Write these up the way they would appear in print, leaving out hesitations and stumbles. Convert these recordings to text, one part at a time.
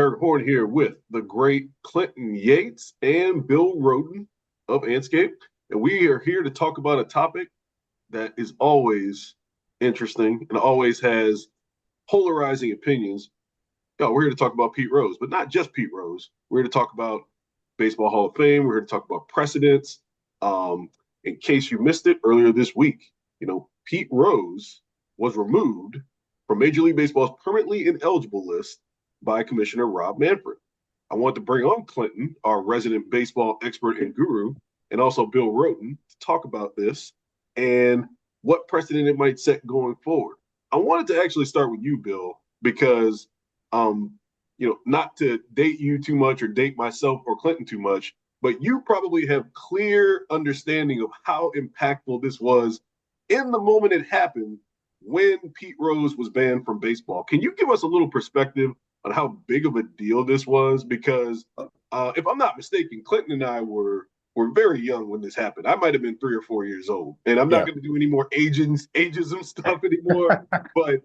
Eric Horn here with the great Clinton Yates and Bill Rhoden of Andscape. And we are here to talk about a topic that is always interesting and always has polarizing opinions. We're here to talk about Pete Rose, but not just Pete Rose. We're here to talk about Baseball Hall of Fame. We're here to talk about precedents. In case you missed it earlier this week, Pete Rose was removed from Major League Baseball's permanently ineligible list by Commissioner Rob Manfred. I want to bring on Clinton, our resident baseball expert and guru, and also Bill Rhoden to talk about this and what precedent it might set going forward. I wanted to actually start with you, Bill, because, not to date you too much or date myself or Clinton too much, but you probably have clear understanding of how impactful this was in the moment it happened when Pete Rose was banned from baseball. Can you give us a little perspective on how big of a deal this was? Because if I'm not mistaken, Clinton and I were very young when this happened. I might have been 3 or 4 years old, and I'm not going to do any more ageism stuff anymore. But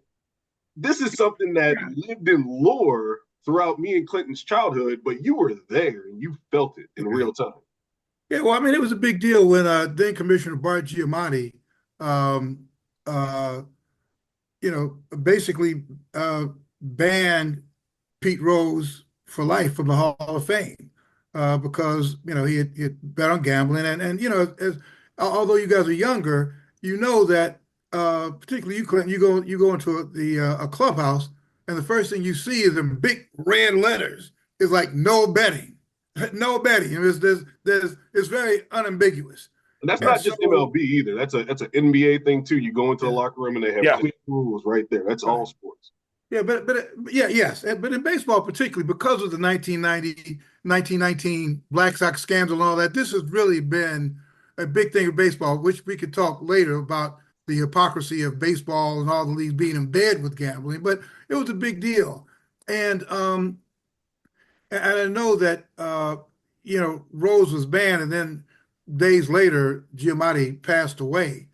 this is something that lived in lore throughout me and Clinton's childhood, but you were there and you felt it in real time. Yeah, well, I mean, it was a big deal when then Commissioner Bart Giamatti, basically banned Pete Rose for life from the Hall of Fame because he had bet on gambling and although you guys are younger, that particularly you, Clinton, you go into a clubhouse and the first thing you see is in big red letters is like no betting, no betting. It's very unambiguous. And that's not just MLB either. That's an NBA thing too. You go into the locker room and they have clear rules right there. That's all sports. Yeah, yes. But in baseball, particularly because of the 1919 Black Sox scandal and all that, this has really been a big thing in baseball, which we could talk later about the hypocrisy of baseball and all the leagues being in bed with gambling. But it was a big deal. And I know that, Rose was banned and then days later, Giamatti passed away.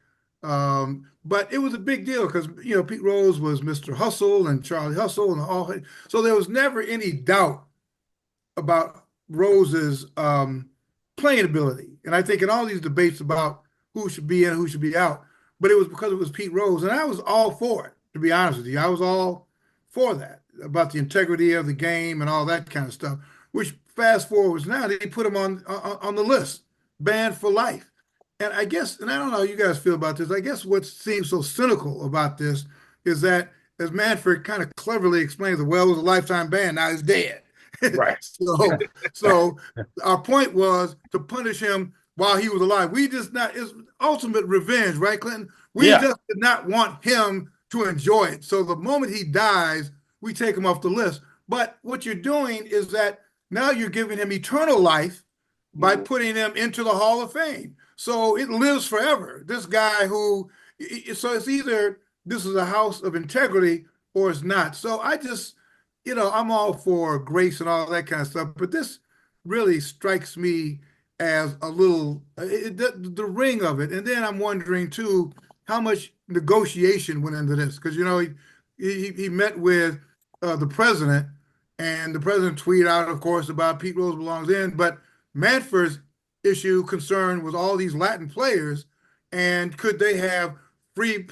But it was a big deal because, Pete Rose was Mr. Hustle and Charlie Hustle and all. So there was never any doubt about Rose's playing ability. And I think in all these debates about who should be in and who should be out, but it was because it was Pete Rose. And I was all for it, to be honest with you. I was all for that, about the integrity of the game and all that kind of stuff, which fast forwards now, they put him on the list, banned for life. And I guess, and I don't know how you guys feel about this, I guess what seems so cynical about this is that, as Manfred kind of cleverly explains, it was a lifetime ban, now he's dead. Right. So our point was to punish him while he was alive. We just not, it's ultimate revenge, right, Clinton? We just did not want him to enjoy it. So the moment he dies, we take him off the list. But what you're doing is that now you're giving him eternal life by putting him into the Hall of Fame. So it lives forever. This guy so it's either this is a house of integrity or it's not. So I just, I'm all for grace and all that kind of stuff, but this really strikes me as a little, the ring of it. And then I'm wondering too, how much negotiation went into this? Because, he met with the president, and the president tweeted out, of course, about Pete Rose belongs in, but Manfred's issue concern was all these Latin players, and could they have free,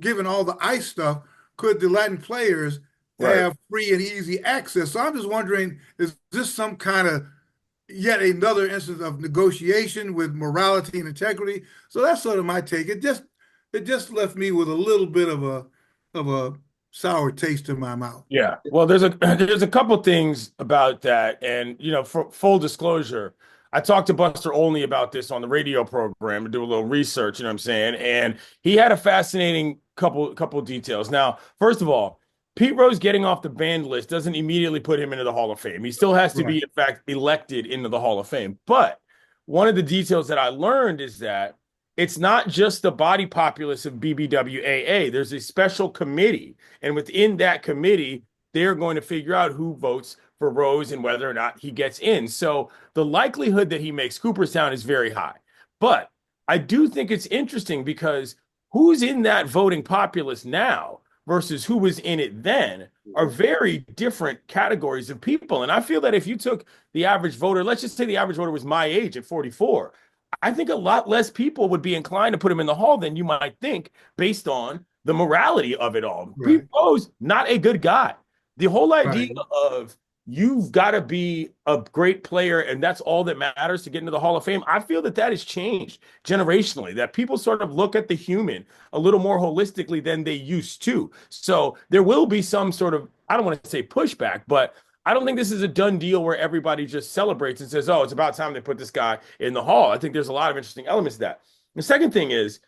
given all the ICE stuff, could the Latin players have free and easy access? So I'm just wondering, is this some kind of yet another instance of negotiation with morality and integrity? So that's sort of my take. It just left me with a little bit of a sour taste in my mouth. Yeah. Well, there's a couple things about that. And, for full disclosure, I talked to Buster Olney about this on the radio program to do a little research, you know what I'm saying? And he had a fascinating couple details. Now, first of all, Pete Rose getting off the banned list doesn't immediately put him into the Hall of Fame. He still has to be, in fact, elected into the Hall of Fame. But one of the details that I learned is that it's not just the body populace of BBWAA. There's a special committee. And within that committee, they're going to figure out who votes for Rose and whether or not he gets in. So the likelihood that he makes Cooperstown is very high. But I do think it's interesting because who's in that voting populace now? versus who was in it then are very different categories of people. And I feel that if you took the average voter, let's just say the average voter was my age at 44, I think a lot less people would be inclined to put him in the hall than you might think based on the morality of it all. Right. Pete Rose, not a good guy. The whole idea Right. of you've got to be a great player and that's all that matters to get into the Hall of Fame. I feel that that has changed generationally, that people sort of look at the human a little more holistically than they used to. So there will be some sort of, I don't want to say pushback, but I don't think this is a done deal where everybody just celebrates and says, oh, it's about time they put this guy in the Hall. I think there's a lot of interesting elements to that. The second thing is,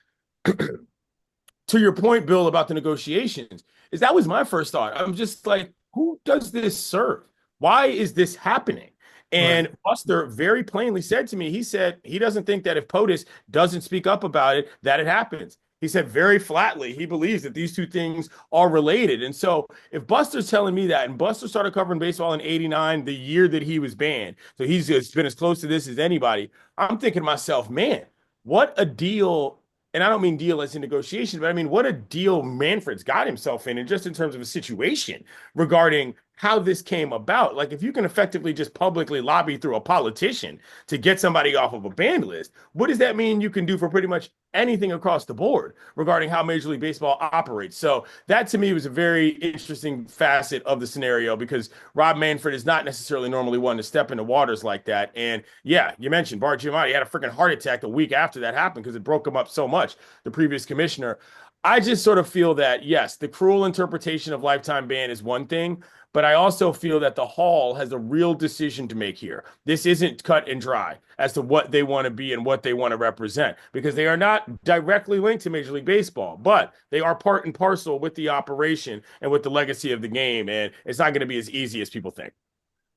to your point, Bill, about the negotiations, is that was my first thought. I'm just like, who does this serve? Why is this happening? And Right. Buster very plainly said to me, he said he doesn't think that if POTUS doesn't speak up about it, that it happens. He said very flatly, he believes that these two things are related. And so if Buster's telling me that, and Buster started covering baseball in 89, the year that he was banned, so he's been as close to this as anybody, I'm thinking to myself, man, what a deal. And I don't mean deal as in negotiation, but I mean, what a deal Manfred's got himself in, and just in terms of a situation regarding how this came about. Like, if you can effectively just publicly lobby through a politician to get somebody off of a banned list, what does that mean you can do for pretty much anything across the board regarding how Major League Baseball operates? So that to me was a very interesting facet of the scenario, because Rob Manfred is not necessarily normally one to step into waters like that. And yeah, you mentioned Bart Giamatti had a freaking heart attack the week after that happened because it broke him up so much, the previous commissioner. I just sort of feel that, yes, the cruel interpretation of lifetime ban is one thing, but I also feel that the Hall has a real decision to make here. This isn't cut and dry as to what they want to be and what they want to represent, because they are not directly linked to Major League Baseball, but they are part and parcel with the operation and with the legacy of the game. And it's not going to be as easy as people think.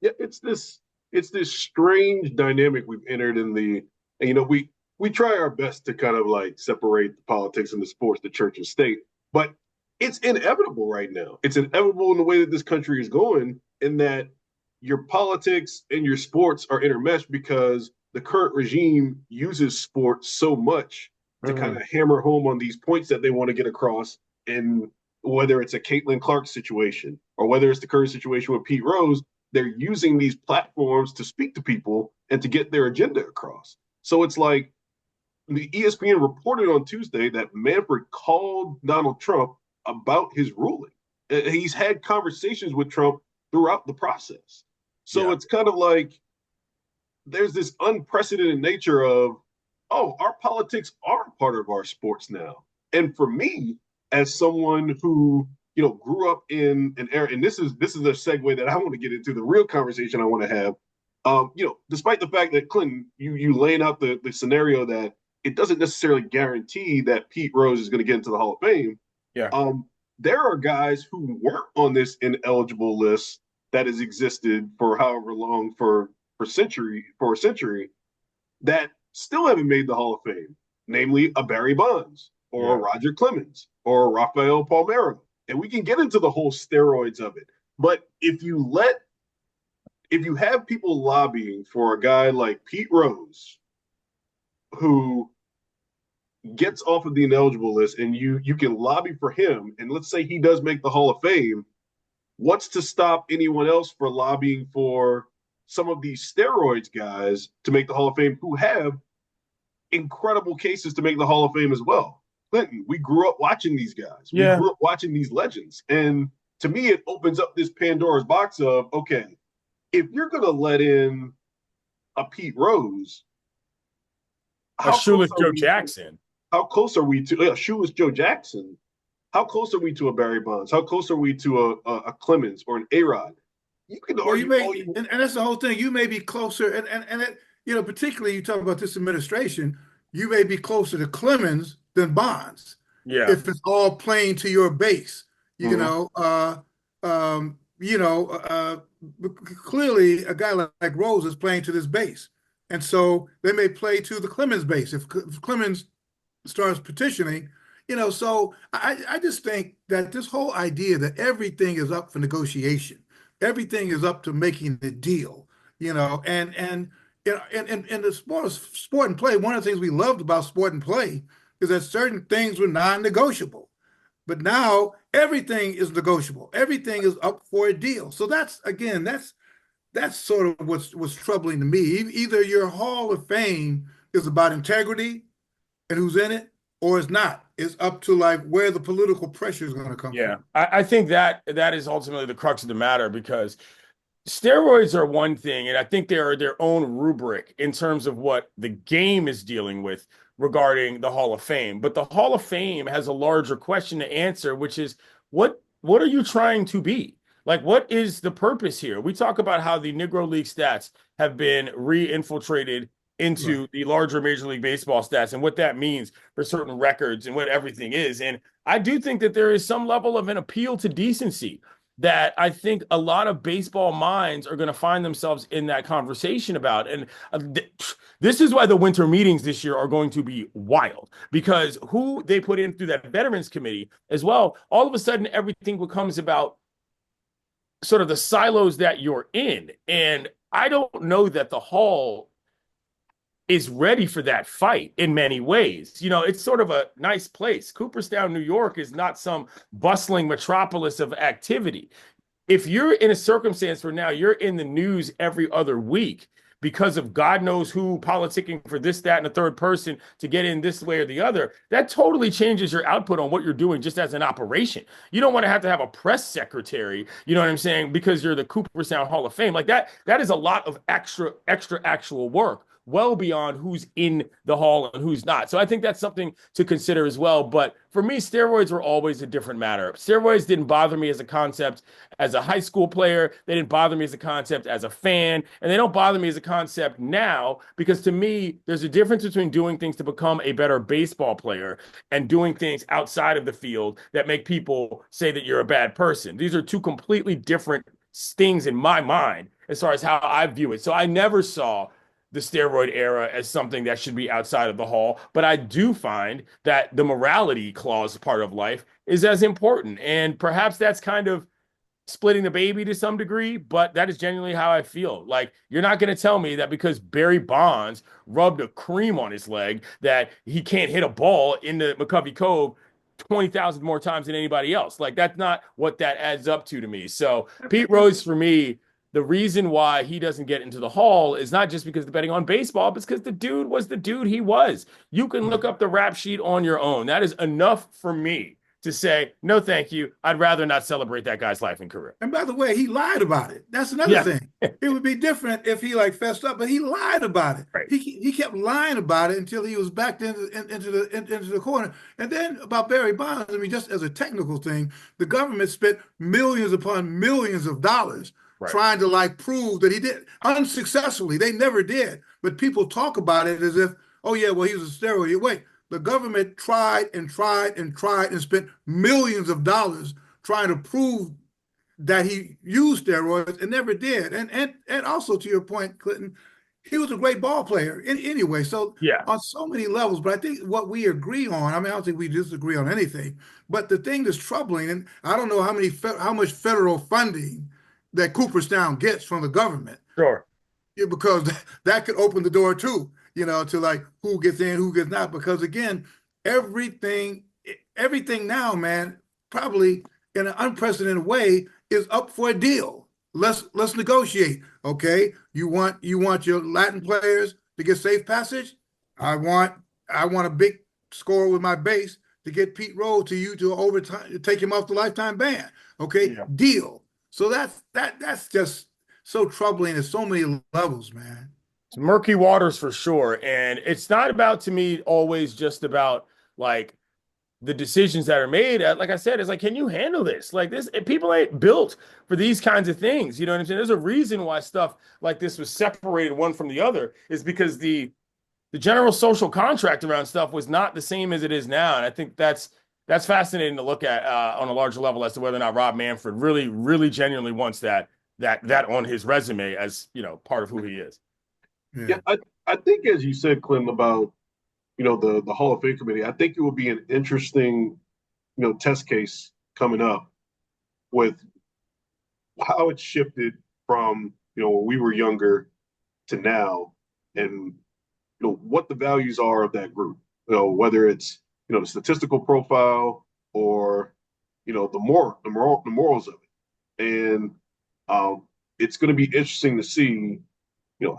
Yeah, it's this strange dynamic we've entered in the, and we try our best to kind of like separate the politics and the sports, the church and state, but it's inevitable right now. It's inevitable in the way that this country is going, in that your politics and your sports are intermeshed because the current regime uses sports so much to kind of hammer home on these points that they want to get across. And whether it's a Caitlin Clark situation or whether it's the current situation with Pete Rose, they're using these platforms to speak to people and to get their agenda across. So it's like the ESPN reported on Tuesday that Manfred called Donald Trump about his ruling. He's had conversations with Trump throughout the process. So It's kind of like there's this unprecedented nature of, oh, our politics are part of our sports now. And for me, as someone who, grew up in an era, and this is a segue that I want to get into the real conversation I want to have. Despite the fact that Clinton, you laying out the scenario that it doesn't necessarily guarantee that Pete Rose is going to get into the Hall of Fame. Yeah. There are guys who weren't on this ineligible list that has existed for however long, for a century, that still haven't made the Hall of Fame, namely a Barry Bonds or a Roger Clemens or a Rafael Palmeiro. And we can get into the whole steroids of it. But if you have people lobbying for a guy like Pete Rose, who gets off of the ineligible list, and you can lobby for him, and let's say he does make the Hall of Fame, what's to stop anyone else for lobbying for some of these steroids guys to make the Hall of Fame, who have incredible cases to make the Hall of Fame as well? Clinton, we grew up watching these guys. We grew up watching these legends. And to me, it opens up this Pandora's box of, okay, if you're going to let in a Pete Rose, a shoeless Joe Jackson. How close are we to a shoeless Joe Jackson? How close are we to a Barry Bonds? How close are we to a Clemens or an A-Rod? You can argue, and that's the whole thing. You may be closer, and it, particularly you talk about this administration, you may be clearer to Clemens than Bonds. Yeah. If it's all playing to your base, clearly a guy like Rose is playing to this base. And so they may play to the Clemens base. If Clemens starts petitioning, so I just think that this whole idea that everything is up for negotiation, everything is up to making the deal, and in the sport and play, one of the things we loved about sport and play is that certain things were non-negotiable. But now everything is negotiable. Everything is up for a deal. So that's sort of what's troubling to me. Either your Hall of Fame is about integrity and who's in it, or it's not. It's up to like where the political pressure is going to come Yeah, from. I think that is ultimately the crux of the matter because steroids are one thing, and I think they are their own rubric in terms of what the game is dealing with regarding the Hall of Fame. But the Hall of Fame has a larger question to answer, which is what are you trying to be? Like, what is the purpose here? We talk about how the Negro League stats have been re-infiltrated Right. into the larger Major League Baseball stats and what that means for certain records and what everything is. And I do think that there is some level of an appeal to decency that I think a lot of baseball minds are going to find themselves in that conversation about. And this is why the winter meetings this year are going to be wild because who they put in through that Veterans Committee as well, all of a sudden everything becomes about sort of the silos that you're in. And I don't know that the Hall is ready for that fight in many ways. You know, it's sort of a nice place. Cooperstown, New York is not some bustling metropolis of activity. If you're in a circumstance where now you're in the news every other week because of God knows who politicking for this, that, and the third person to get in this way or the other, that totally changes your output on what you're doing just as an operation. You don't want to have a press secretary, you know what I'm saying, because you're the Cooperstown Hall of Fame. Like that is a lot of extra actual work well beyond who's in the hall and who's not. So I think that's something to consider as well. But for me, steroids were always a different matter. Steroids didn't bother me as a concept as a high school player. They didn't bother me as a concept as a fan. And they don't bother me as a concept now because to me, there's a difference between doing things to become a better baseball player and doing things outside of the field that make people say that you're a bad person. These are two completely different things in my mind as far as how I view it. So I never saw the steroid era as something that should be outside of the hall. But I do find that the morality clause part of life is as important. And perhaps that's kind of splitting the baby to some degree, but that is genuinely how I feel. Like, you're not going to tell me that because Barry Bonds rubbed a cream on his leg that he can't hit a ball into McCovey Cove 20,000 more times than anybody else. Like, that's not what that adds up to me. So Pete Rose, for me, the reason why he doesn't get into the hall is not just because of betting on baseball, but it's because the dude was the dude he was. You can look up the rap sheet on your own. That is enough for me to say, no, thank you. I'd rather not celebrate that guy's life and career. And by the way, he lied about it. That's another Yeah. thing. It would be different if he like fessed up, but he lied about it. Right. He kept lying about it until he was backed into the corner. And then about Barry Bonds, I mean, just as a technical thing, the government spent millions upon millions of dollars trying to like prove that he did unsuccessfully. They never did. But people talk about it as if, oh yeah, well, he was a steroid. Wait, the government tried and tried and tried and spent millions of dollars trying to prove that he used steroids and never did. And also to your point, Clinton, he was a great ball player anyway. So yeah, on so many levels, but I think what we agree on, I mean, I don't think we disagree on anything, but the thing that's troubling, and I don't know how much federal funding that Cooperstown gets from the government. sure. Yeah, because that could open the door too, you know, to like who gets in, who gets not. Because again, everything now, man, probably in an unprecedented way, is up for a deal. Let's negotiate. Okay, you want your Latin players to get safe passage. I want a big score with my base to get Pete Rose to you to overtime, take him off the lifetime ban. Okay, Yeah. deal. So that's just so troubling at so many levels, man. It's murky waters for sure. And it's not about, to me, always just about like the decisions that are made. Like I said, it's like, can you handle this? Like this, people ain't built for these kinds of things. You know what I'm saying? There's a reason why stuff like this was separated one from the other, is because the general social contract around stuff was not the same as it is now. And I think that's fascinating to look at on a larger level as to whether or not Rob Manfred really genuinely wants that on his resume as, you know, part of who he is. Yeah, I think as you said, Clinton, about the Hall of Fame committee, I think it will be an interesting test case coming up with how it shifted from when we were younger to now, and what the values are of that group. Whether it's the statistical profile, or the morals of it. And it's going to be interesting to see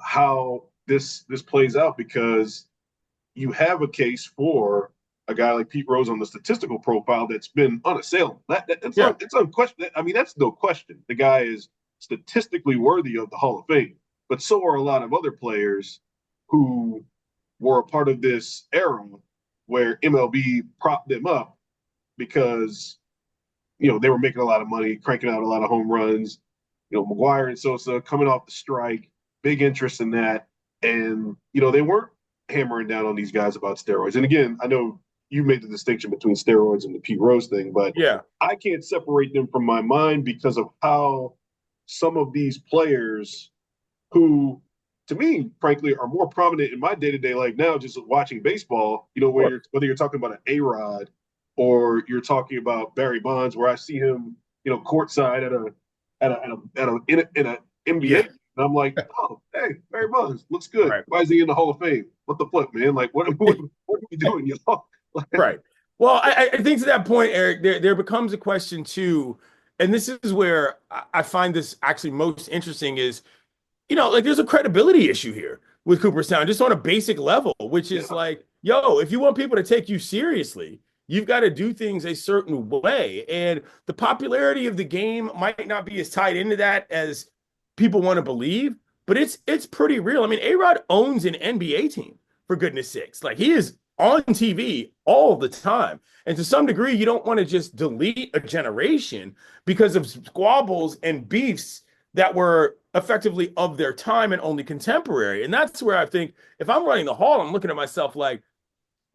how this plays out, because you have a case for a guy like Pete Rose on the statistical profile that's been unassailable. It's unquestioned. I mean, that's no question. The guy is statistically worthy of the Hall of Fame, but so are a lot of other players who were a part of this era where MLB propped them up because they were making a lot of money, cranking out a lot of home runs. McGwire and Sosa coming off the strike, big interest in that, and they weren't hammering down on these guys about steroids. And again, I know you made the distinction between steroids and the Pete Rose thing, but I can't separate them from my mind because of how some of these players who, to me, frankly, are more prominent in my day-to-day life now, just watching baseball, whether you're talking about an A-Rod or you're talking about Barry Bonds, where I see him, courtside in an NBA. Yeah. And I'm like, oh, hey, Barry Bonds looks good. Right. Why is he in the Hall of Fame? What the flip, man? Like, what are we doing, y'all? Right. Well, I think to that point, Eric, there becomes a question too, and this is where I find this actually most interesting is, there's a credibility issue here with Cooperstown, just on a basic level, which is like, if you want people to take you seriously, you've got to do things a certain way. And the popularity of the game might not be as tied into that as people want to believe, but it's pretty real. I mean, A-Rod owns an NBA team, for goodness sakes. Like, he is on TV all the time. And to some degree, you don't want to just delete a generation because of squabbles and beefs that were effectively of their time and only contemporary. And that's where I think, if I'm running the Hall, I'm looking at myself like,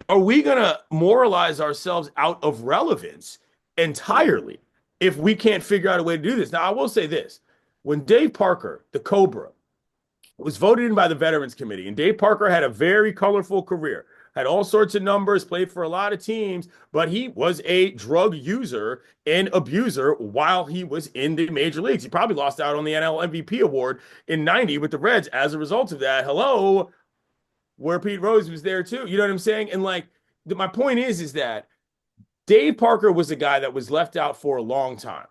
are we going to moralize ourselves out of relevance entirely if we can't figure out a way to do this? Now, I will say this. When Dave Parker, the Cobra, was voted in by the Veterans Committee, and Dave Parker had a very colorful career, had all sorts of numbers, played for a lot of teams, but he was a drug user and abuser while he was in the major leagues. He probably lost out on the NL MVP award in '90 with the Reds as a result of that. Hello, where Pete Rose was there too. You know what I'm saying? And my point is that Dave Parker was a guy that was left out for a long time.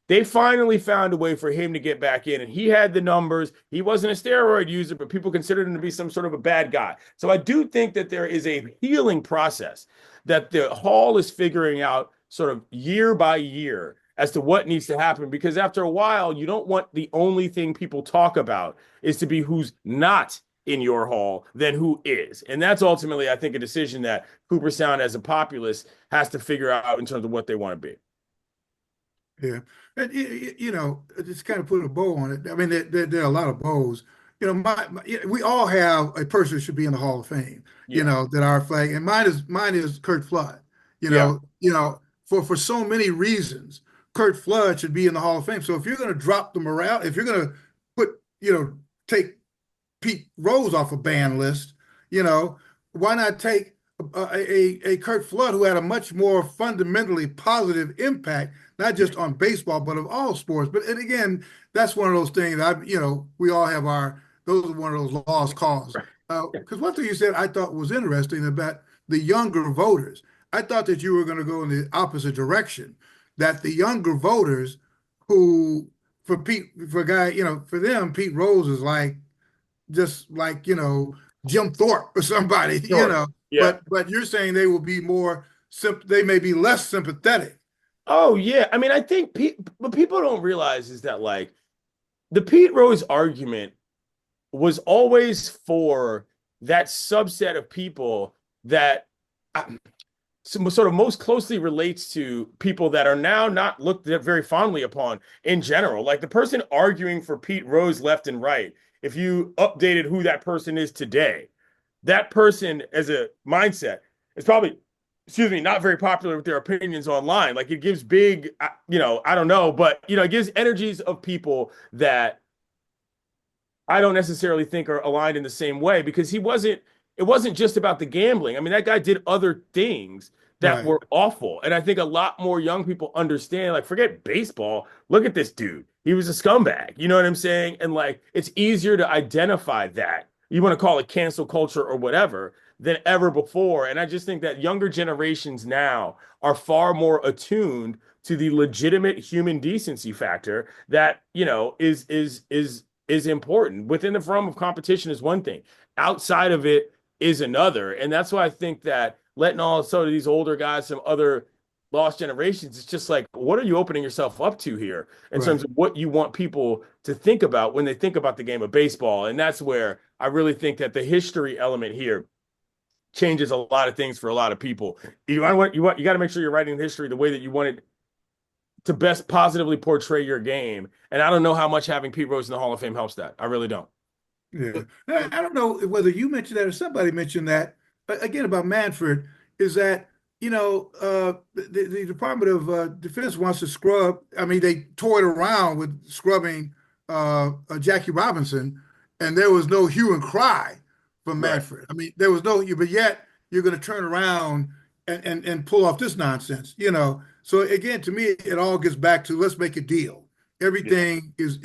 They finally found a way for him to get back in, and he had the numbers. He wasn't a steroid user, but people considered him to be some sort of a bad guy. So I do think that there is a healing process that the Hall is figuring out sort of year by year as to what needs to happen, because after a while, you don't want the only thing people talk about is to be who's not in your Hall than who is. And that's ultimately, I think, a decision that Cooperstown as a populace has to figure out in terms of what they want to be. Yeah. And, just kind of put a bow on it. I mean, there are a lot of bows. We all have a person who should be in the Hall of Fame, that our flag, and mine is Curt Flood, for so many reasons, Curt Flood should be in the Hall of Fame. So if you're going to drop the morale, if you're going to put, take Pete Rose off a ban list, why not take a Curt Flood who had a much more fundamentally positive impact, not just on baseball, but of all sports. But and again, that's one of those things we all have those are one of those lost cause. Because one thing you said I thought was interesting about the younger voters. I thought that you were going to go in the opposite direction, that the younger voters who, for them, Pete Rose is just like Jim Thorpe or somebody, Sure. Yeah. But you're saying they will be they may be less sympathetic. Oh, yeah. I mean, I think what people don't realize is that the Pete Rose argument was always for that subset of people that sort of most closely relates to people that are now not looked at very fondly upon in general. Like the person arguing for Pete Rose left and right, if you updated who that person is today, that person as a mindset is probably, not very popular with their opinions online. Like it gives big, I don't know, but, it gives energies of people that I don't necessarily think are aligned in the same way, because it wasn't just about the gambling. I mean, that guy did other things that were awful. And I think a lot more young people understand, forget baseball. Look at this dude. He was a scumbag. You know what I'm saying? And it's easier to identify that. You want to call it cancel culture or whatever, than ever before. And I just think that younger generations now are far more attuned to the legitimate human decency factor that, is important. Within the realm of competition is one thing. Outside of it is another. And that's why I think that letting all sort of these older guys, some other lost generations, it's just like, what are you opening yourself up to here in terms of what you want people to think about when they think about the game of baseball? And that's where I really think that the history element here changes a lot of things for a lot of people. You got to make sure you're writing history the way that you want it to best positively portray your game. And I don't know how much having Pete Rose in the Hall of Fame helps that. I really don't. Yeah. I don't know whether you mentioned that or somebody mentioned that, again, about Manfred, is that, the Department of Defense wants to scrub. I mean, they toyed around with scrubbing Jackie Robinson, and there was no hue and cry from Manfred. Right. I mean, there was no, but yet you're going to turn around and pull off this nonsense, So again, to me, it all gets back to let's make a deal. Everything is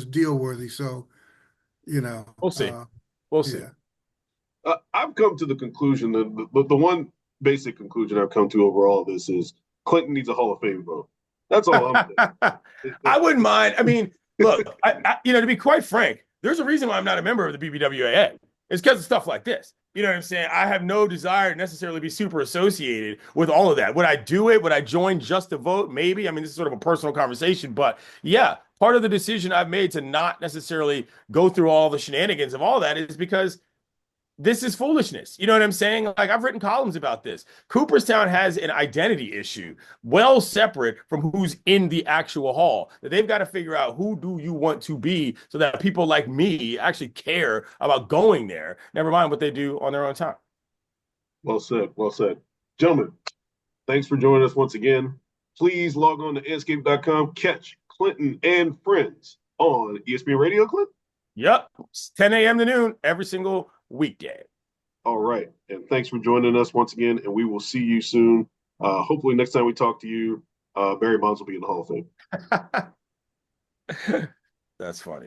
deal worthy. So, we'll see. We'll see. I've come to the conclusion that the one basic conclusion I've come to over all of this is Clinton needs a Hall of Fame vote. That's all I'm saying. I wouldn't mind. I mean, look, to be quite frank, there's a reason why I'm not a member of the BBWAA. It's because of stuff like this. You know what I'm saying? I have no desire to necessarily be super associated with all of that. Would I do it? Would I join just to vote? Maybe. I mean, this is sort of a personal conversation, but yeah, part of the decision I've made to not necessarily go through all the shenanigans of all that is because this is foolishness. You know what I'm saying? Like, I've written columns about this. Cooperstown has an identity issue, well separate from who's in the actual hall. That they've got to figure out who do you want to be so that people like me actually care about going there. Never mind what they do on their own time. Well said. Well said. Gentlemen, thanks for joining us once again. Please log on to Andscape.com. Catch Clinton and Friends on ESPN Radio, Clinton. Yep. It's 10 a.m. to noon every single weekday. All right. And thanks for joining us once again. And we will see you soon. Hopefully next time we talk to you, Barry Bonds will be in the Hall of Fame. That's funny.